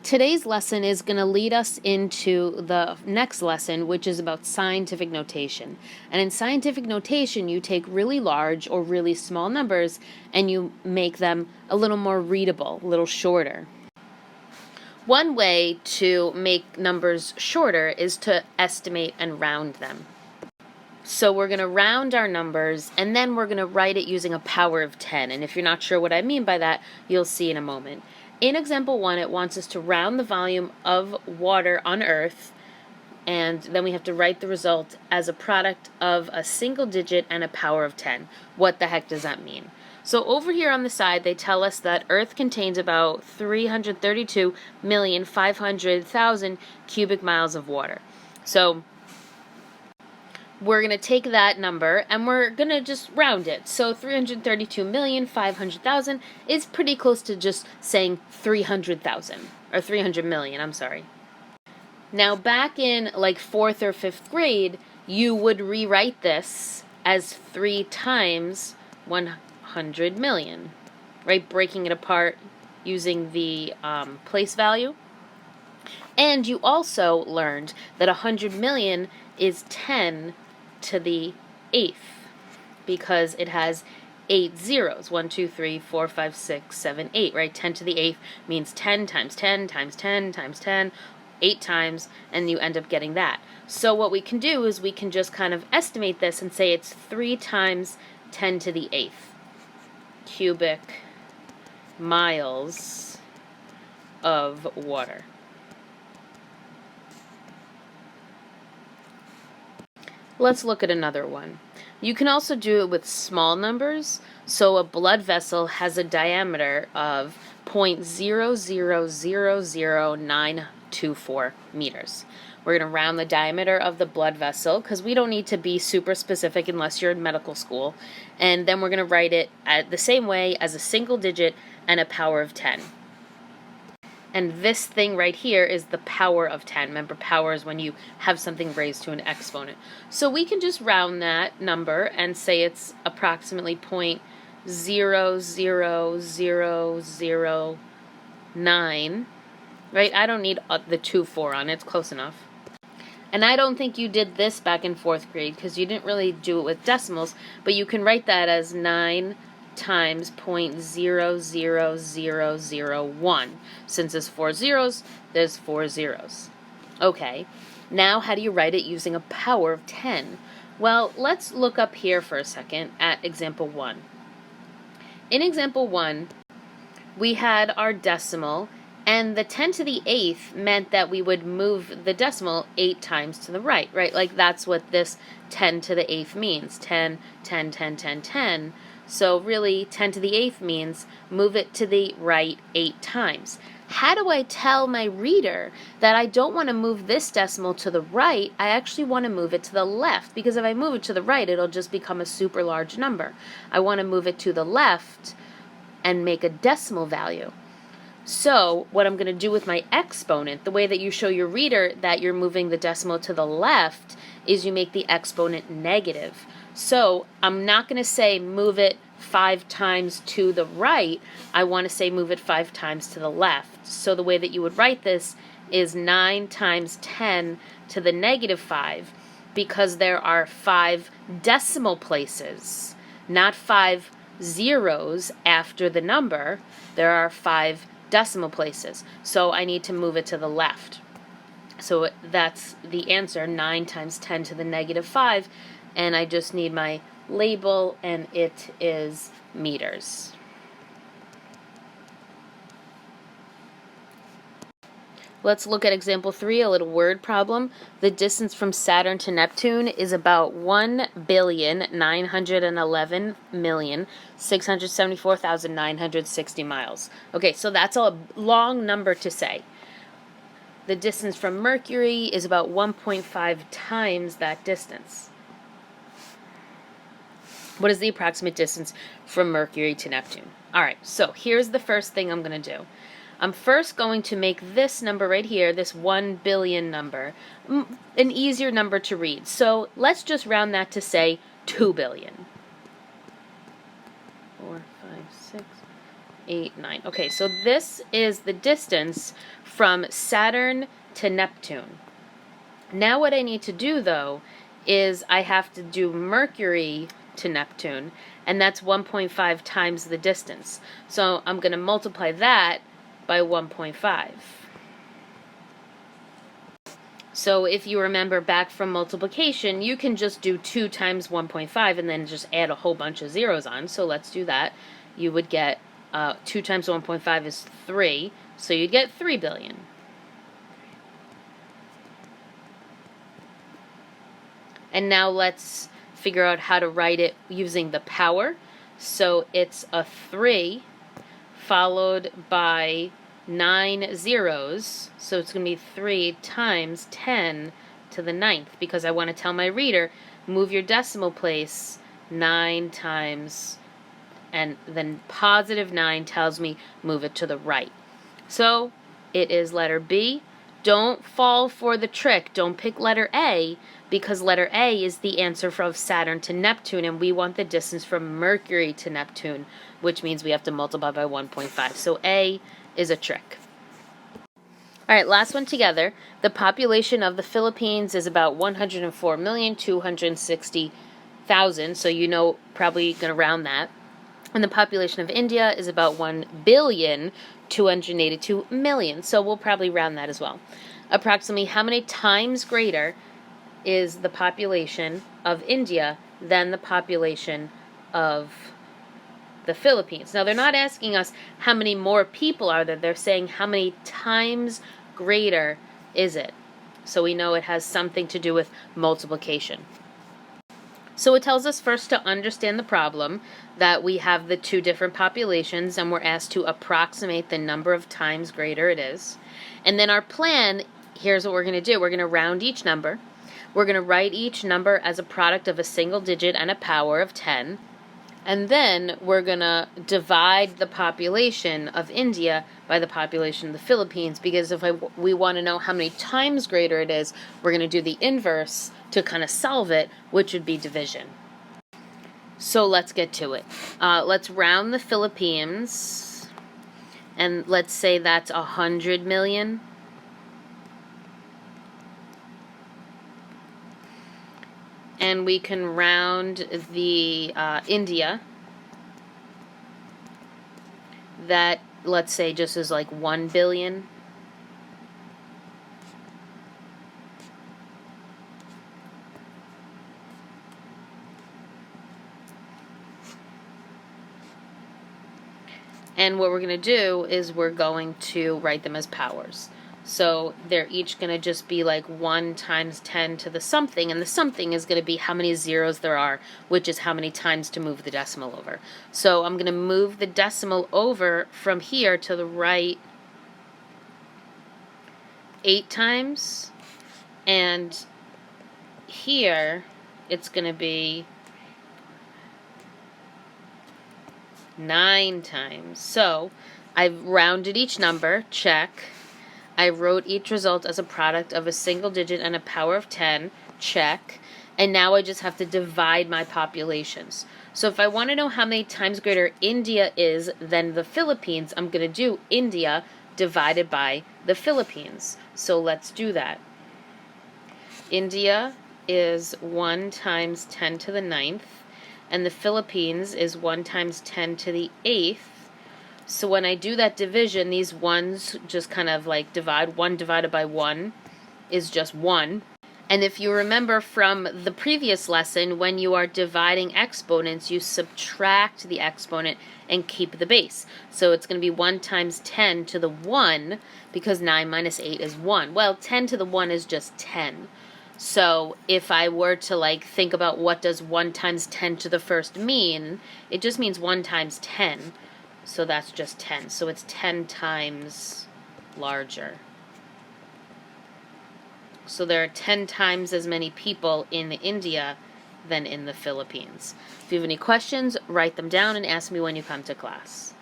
Today's lesson is going to lead us into the next lesson, which is about scientific notation. And in scientific notation, you take really large or really small numbers and you make them a little more readable, a little shorter. One way to make numbers shorter is to estimate and round them. So we're going to round our numbers, and then we're going to write it using a power of 10. And if you're not sure what I mean by that, you'll see in a moment. In example 1, it wants us to round the volume of water on Earth, and then we have to write the result as a product of a single digit and a power of 10. What the heck does that mean? So over here on the side, they tell us that Earth contains about 332,500,000 cubic miles of water. So we're going to take that number and we're going to just round it. So 332,500,000 is pretty close to just saying 300,000, or 300 million, I'm sorry. Now back in like 4th or 5th grade, you would rewrite this as 3 times 100 million, right? Breaking it apart using the place value. And you also learned that 100 million is 10 to the 8th, because it has 8 zeros. 1, 2, 3, 4, 5, 6, 7, 8, right? 10 to the 8th means 10 times 10 times 10 times 10, 8 times, and you end up getting that. So what we can do is we can just kind of estimate this and say it's 3 times 10 to the 8th cubic miles of water. Let's look at another one. You can also do it with small numbers. So a blood vessel has a diameter of 0.0000924 meters. We're going to round the diameter of the blood vessel because we don't need to be super specific unless you're in medical school. And then we're going to write it the same way as a single digit and a power of 10. And this thing right here is the power of 10. Remember, power is when you have something raised to an exponent. So we can just round that number and say it's approximately 0.00009, right? I don't need the 4 on it. It's close enough. And I don't think you did this back in 4th grade because you didn't really do it with decimals, but you can write that as 9 times 0.00001. Since there's 4 zeros, there's 4 zeros. Okay, now how do you write it using a power of 10? Well, let's look up here for a second at example 1. In example 1, we had our decimal, and the 10 to the 8th meant that we would move the decimal 8 times to the right, right? Like that's what this 10 to the 8th means. 10, 10, 10, 10, 10. So really, 10 to the 8th means move it to the right 8 times. How do I tell my reader that I don't want to move this decimal to the right, I actually want to move it to the left? Because if I move it to the right, it'll just become a super large number. I want to move it to the left and make a decimal value. So what I'm going to do with my exponent, the way that you show your reader that you're moving the decimal to the left, is you make the exponent negative. So I'm not going to say move it 5 times to the right. I want to say move it 5 times to the left. So the way that you would write this is 9 times 10 to the negative 5, because there are 5 decimal places, not 5 zeros after the number. There are 5 decimal places. So I need to move it to the left. So that's the answer, 9 times 10 to the negative 5. And I just need my label, and it is meters. Let's look at example 3, a little word problem. The distance from Saturn to Neptune is about 1,911,674,960 miles. Okay, so that's a long number to say. The distance from Mercury is about 1.5 times that distance. What is the approximate distance from Mercury to Neptune? All right, so here's the first thing I'm going to do. I'm first going to make this number right here, this 1 billion number, an easier number to read. So let's just round that to, say, 2 billion. 4, 5, 6, 8, 9. Okay, so this is the distance from Saturn to Neptune. Now what I need to do, though, is I have to do Mercury to Neptune, and that's 1.5 times the distance. So I'm going to multiply that by 1.5. So if you remember back from multiplication, you can just do 2 times 1.5 and then just add a whole bunch of zeros on. So let's do that. You would get 2 times 1.5 is 3, so you'd get 3 billion. And now let's figure out how to write it using the power. So it's a 3 followed by 9 zeros, so it's going to be 3 times 10 to the 9th, because I want to tell my reader, move your decimal place 9 times, and then positive 9 tells me move it to the right. So it is letter B. Don't fall for the trick. Don't pick letter A, because letter A is the answer from Saturn to Neptune, and we want the distance from Mercury to Neptune, which means we have to multiply by 1.5. So A is a trick. All right, last one together. The population of the Philippines is about 104,260,000, so you know, probably going to round that. And the population of India is about 1,282,000,000, so we'll probably round that as well. Approximately how many times greater is the population of India than the population of the Philippines? Now, they're not asking us how many more people are there. They're saying how many times greater is it. So we know it has something to do with multiplication. So it tells us first to understand the problem, that we have the two different populations and we're asked to approximate the number of times greater it is. And then our plan, here's what we're going to do. We're going to round each number. We're going to write each number as a product of a single digit and a power of 10. And then we're going to divide the population of India by the population of the Philippines, because if we want to know how many times greater it is, we're going to do the inverse to kind of solve it, which would be division. So let's get to it. Let's round the Philippines, and let's say that's 100 million. And we can round the India. That, let's say, just is like 1 billion. And what we're going to do is we're going to write them as powers. So they're each going to just be like 1 times 10 to the something, and the something is going to be how many zeros there are, which is how many times to move the decimal over. So I'm going to move the decimal over from here to the right 8 times, and here it's going to be 9 times. So I've rounded each number, check. I wrote each result as a product of a single digit and a power of 10, check. And now I just have to divide my populations. So if I want to know how many times greater India is than the Philippines, I'm going to do India divided by the Philippines. So let's do that. India is 1 times 10 to the 9th, and the Philippines is 1 times 10 to the 8th. So when I do that division, these ones just kind of like divide. 1 divided by 1 is just 1. And if you remember from the previous lesson, when you are dividing exponents, you subtract the exponent and keep the base. So it's going to be 1 times 10 to the 1, because 9 minus 8 is 1. Well, 10 to the 1 is just 10. So if I were to like think about what does 1 times 10 to the first mean, it just means 1 times 10. So that's just 10. So it's 10 times larger. So there are 10 times as many people in India than in the Philippines. If you have any questions, write them down and ask me when you come to class.